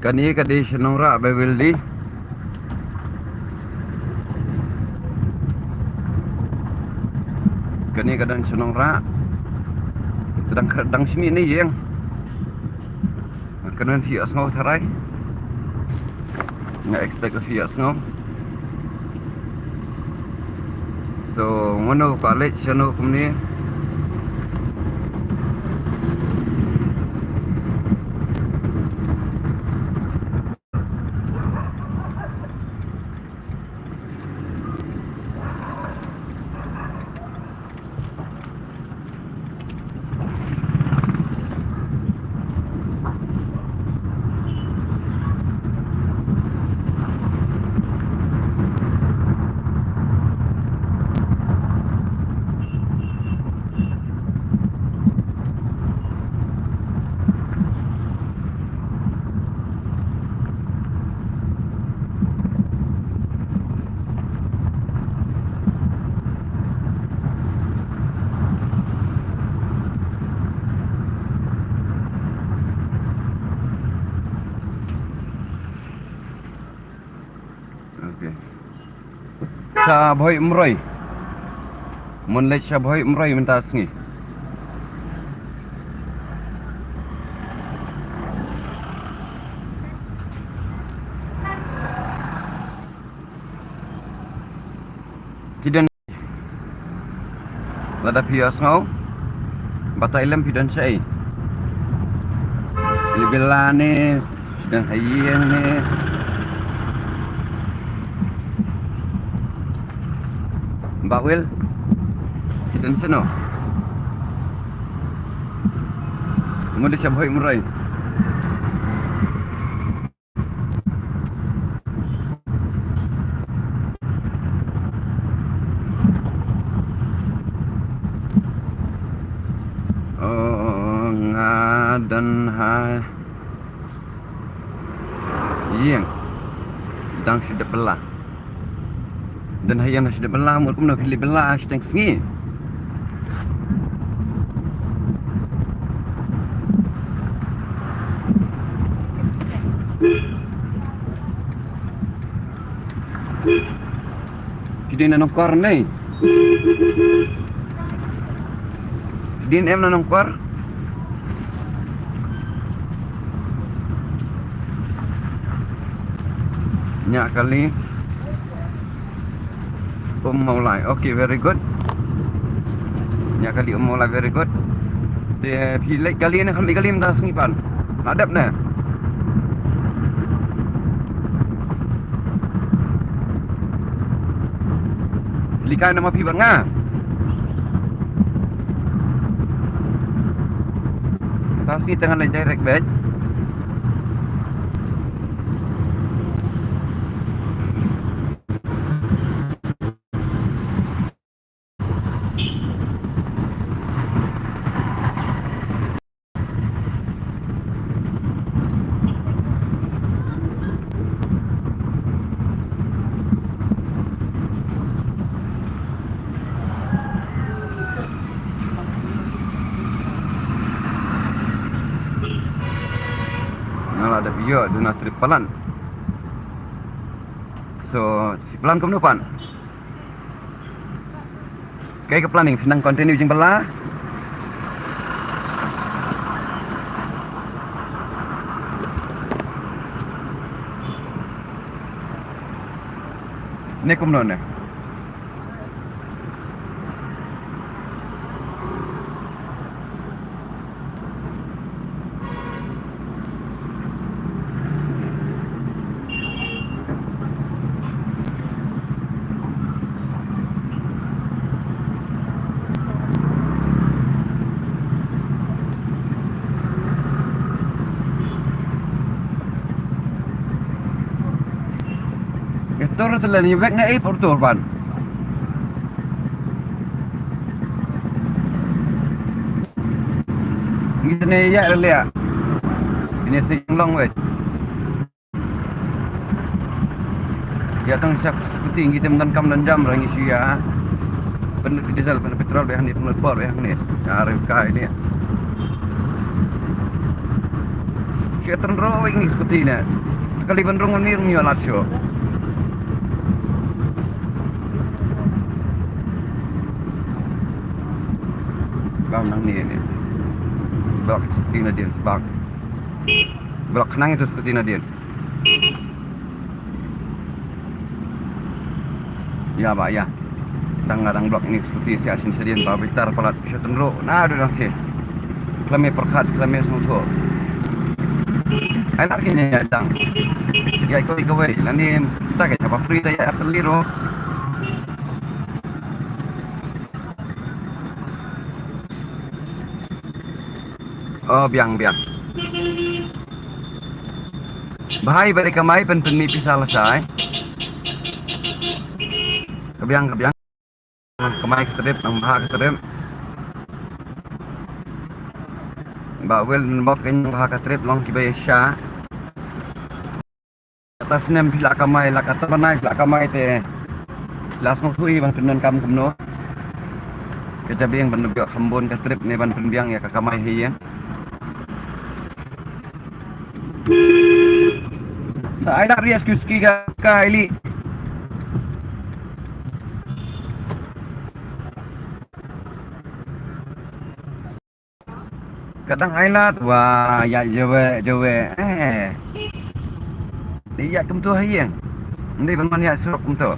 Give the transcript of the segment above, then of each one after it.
Kani kadi senora bebeldi. Kani kadang senora. Kadang sini ni yang. Kanan hias ngau tharai. Nggak expect hias ngau. So ngono college sono kumni. Okey. Sa boy umroy. Mun lech sa boy umroy minta sengi. Tidak lada pias ngau bata ilam pidan sai libelane dan hayeng ne bawel pidan seno mudi sa boy murai dan ha yang dang sudah belah dan hayang sudah belah mul kum nak pilih belah steng sengi Kidin na nongkar nei Kidin em na nongkar Nyak kali Maulai. Okay, very good. Nyak kali Maulai, very good. Dia pilih kali ni kali minta sengipan. Hadap na. Likai nama piban nga. Tasi tengah nak direct batch. Ada video duna trip pelan. So, pelan ke depan. Kayak ke planning senang continue jeng belah. Ni kum non. Tur telah ni back na portur pan. Kita ni ya le ya. Ini singlong we. Ya tang sak skuting kita mentan dan jam rangi sia. Penuh diesel penuh petrol be hani penuh por be hani. Arif ka ini. Sia ternrowing ni skutina. Kali benrong ni rumio latsyo. Bang nang ni blok seperti nadian sebab blok kenang itu seperti nadian ya pak ya kadang-kadang blok ini seperti si asin sedian pak bitar pelat bisa tenro nah aduh nanti klame perkat klame suto enak ini ya dang ya ikut wei nanti kita kayak apa free ya peliro. Oh biang. Bahai balik kamai penpeni pisah selesai. Kebiang. Kamai keterip, bahak keterip. Bawel nembok kenyang bahak keterip long kibay sya. Atas nem bila kamai la kata banai bila kamai te. Las mutui bang tunan kam kumno. Kejabiang benebok hambon keterip ne ban penbiang ya kamai hiyan. Saya nak rias kuski kali Kadang ailat wah ya jawe dia kum tu hayang ni ban man ya surok kum tu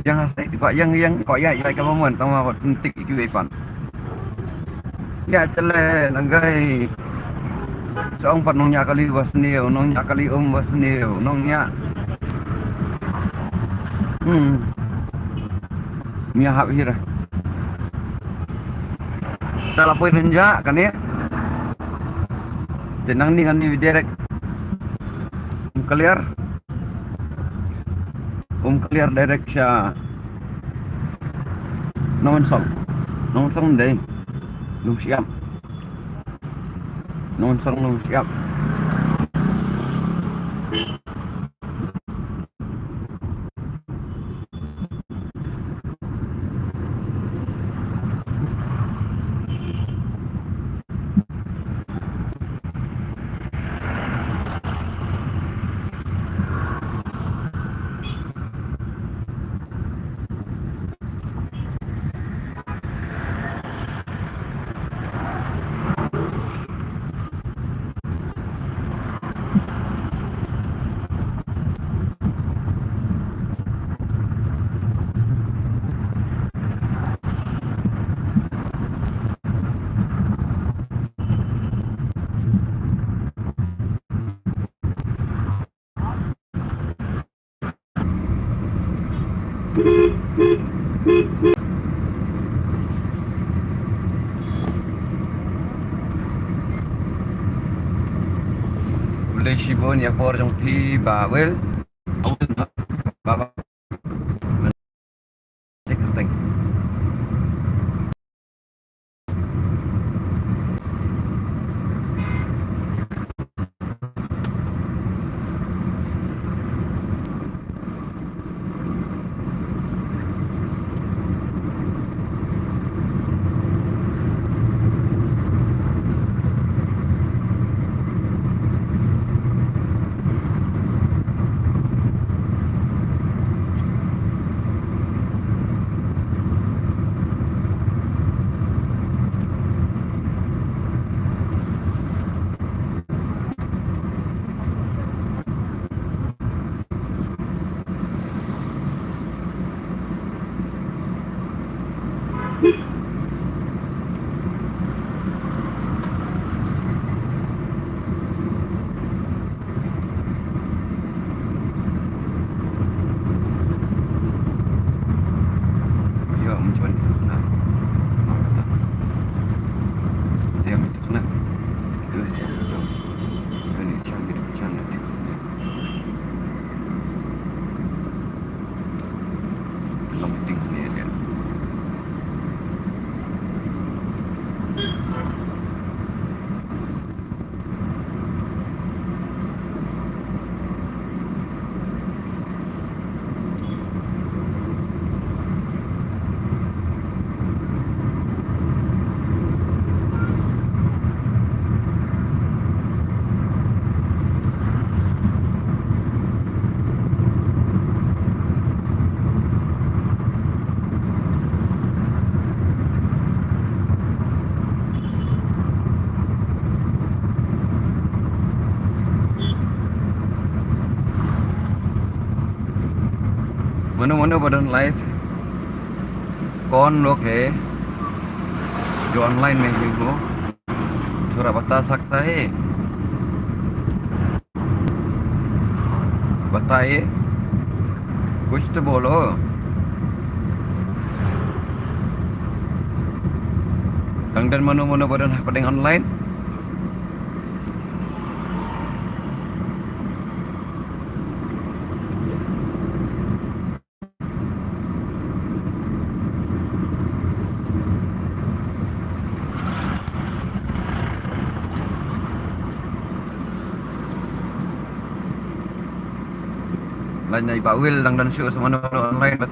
yang asai yang kok ya kamu mon tama pentik iki pan ya cele langgai song pan nongnya kali wasniu nongnya kali wasniu nongnya mia hap hira talapoi renja kan ya tenang ni kan ni direct clear clear direct siya non song deh lu siap non song lu siap boleh shibon ya por jong ti bawel baba teng yo mencoba nah ya nah terus ini canggih belum tinggi dia mana badan live kon लोग है जो ऑनलाइन में ही हो थोड़ा बता सकता है बताइए कुछ तो बोलो Kang dan mana badan pada online Lanya Pak Will dan show semua online bet.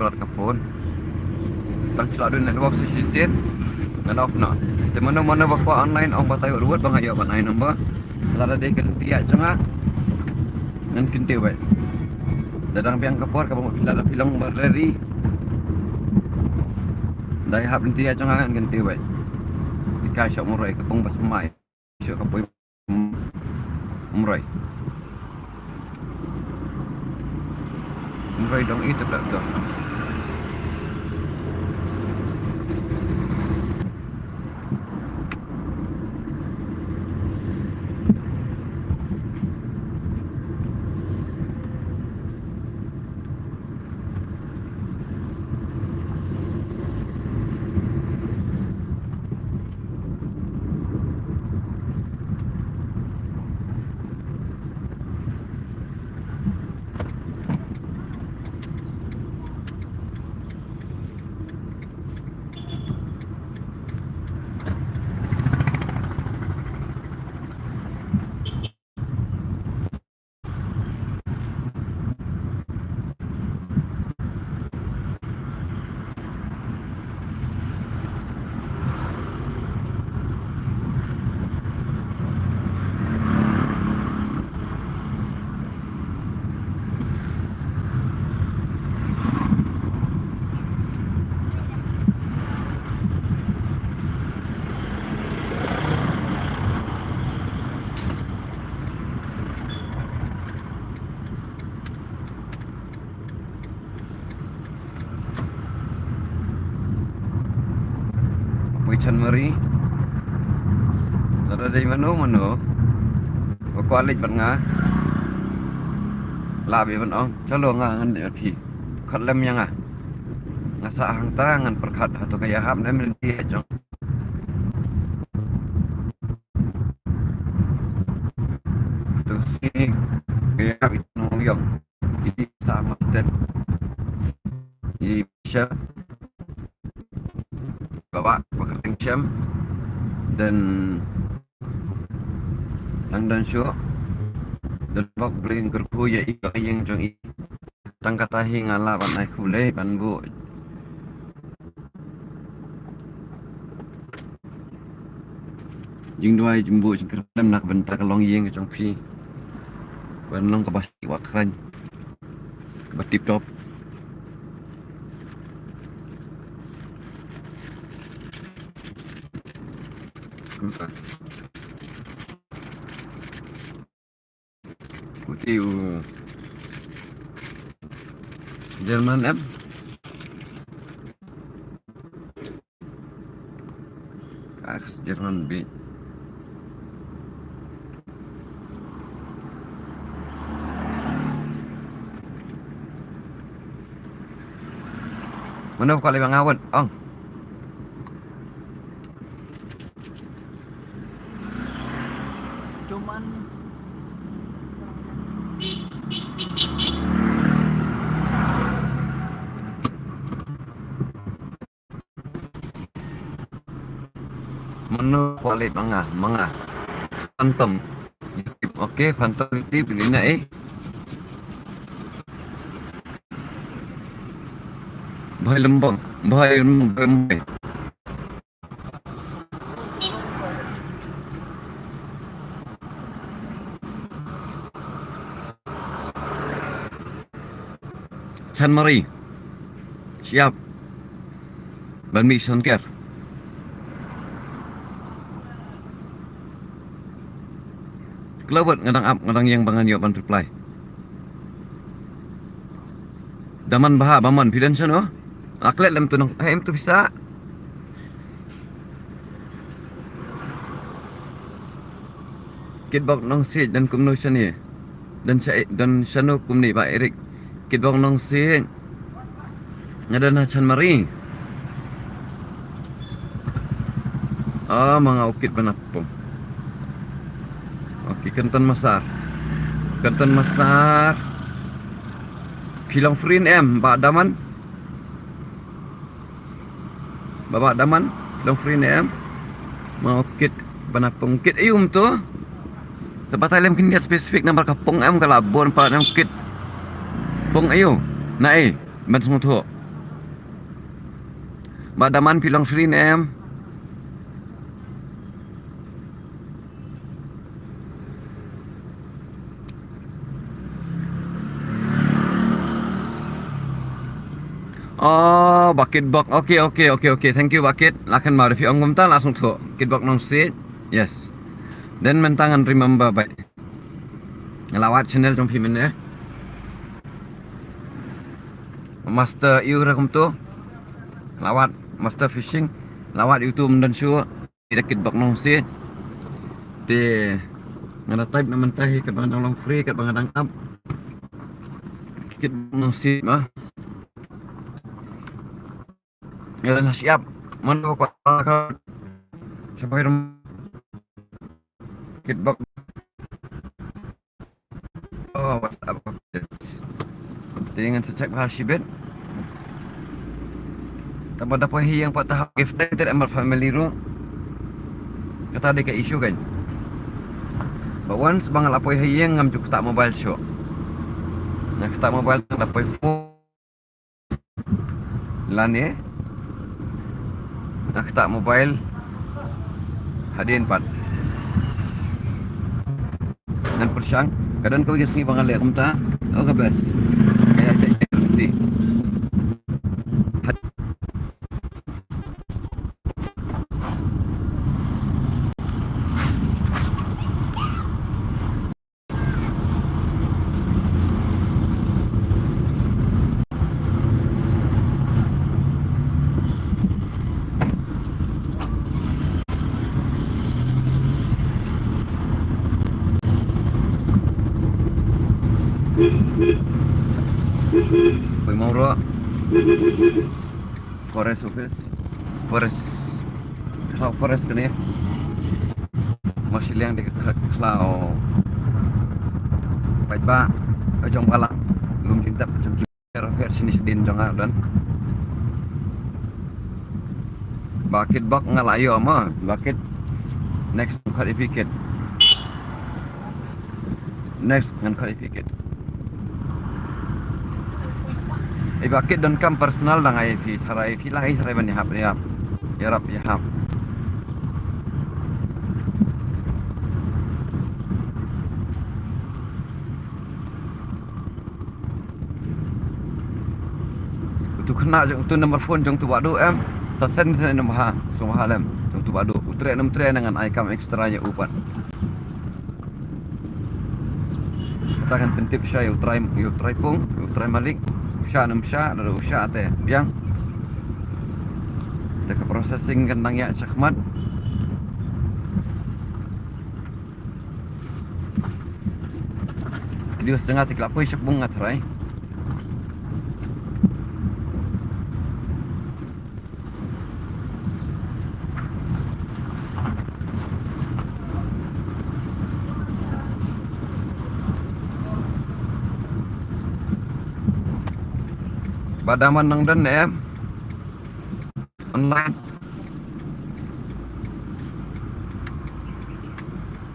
berat ke phone tang cela dun network sisi ngan off na te mana bakwa online ong batay ruwet bang ayo banay namba lara de kan tiya changa ngan kinte wai dadang piang kapor ka bang pila pilang barari dai hap tiya changa ngan kinte wai ka syok murai ka pong bas mai syok ka poi murai dong itu dak tu Chan Mari lara dai mano ko alit ban nga labi ban ong chalo nga ngan phi khatlem yang nga sa hang tangan perkhat atau kaya hap na min dia jong tu si kaya hap itu yong jadi sama dan bisa bawa pakai jam dan langdan syok dan bak bling kerku ya ika yang jong i tang kata ngala ban ai khule ban bu jing doi jumbu jing kerem nak bentak long yeng jong phi ban long ka bas wa kran ba tip top Putih Jerman M Jerman B mana kali bang awan ong cuman menu kuali manga phantom oke phantom itu pilih na bahai lembang bahai Chan Mari siap ban mi sonker kelawat ngadang yang bangan yo ban reply daman baha baman pidan sana aklet lem tunong em tu bisa kitbok nong si dan kumno sani dan sano kumni ba Erik kitbok nong si ngadan Chan Mari mga ukit panapong oke kenton masar pilang frin ba daman bapak daman pilang frin mga ukit panapong kit ayum tu sebatai lem kini spesifik nomor kapong kalabon pa ng ukit pong ayo nae ban sungo Badaman pilang free em. Oh, bucket box. Okay. Thank you bucket. Lakan mau revi ongom ta langsung tu. Bucket box nong sit. Yes. Dan mentangan remember baik. Ngelawat channel jom pimen ya. Master you rakum tu. Lawat master fishing. Lawat YouTube dan show. Bucket box nong sit. Di ngada type na mentahi kat bang long free kat bang up. Bucket box nong sit mah. Ngayon na siap. Mana ko ka sampai kitbak. Oh, what's up? Tingnan sa check hasibet. Tapos dapat hiyang patah gifted amal family ro. Kata ada ke issue kan. But once bang lapoy hiyang ngam juk tak mobile show. Nah, tak mobile dapat phone. Lan eh. Nak tak mobile hadirin pat dan persyang kadang kau gising bangal le kumta oh kabas kaya jadi Boy Mauro Forest Office Forest kan ya masih yang di Klau Baik ba Jong Palak belum cinta macam versi ni sedin jong dan bakit bak ngalayo mah bakit next qualified next ngan qualified bakit dan kam personal dang IP thara IP lah thara ban yahap ya rap yahap tu kena jong tu nomor phone jong tu wadu em sasen sen nombor ha semua halem jong tu wadu utre dengan icam extra nya upat kita akan pentip saya utrai pung utrai malik usha lalu usha teh biang dekat processing kentang ya cakmat video setengah tik lapoi syak bunga terai Badaman nang dan online.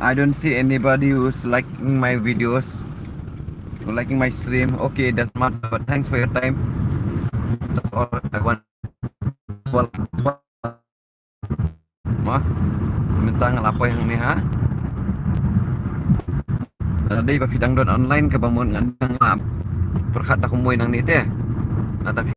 I don't see anybody who's liking my videos, who liking my stream. Okay, that's not. But thanks for your time. That's all I want. Mah, minta ngelapo yang ni ha. Tadi pa pidang don online ke bangun ngandang lap. Perkata kumoy nang ni teh. Nah, tapi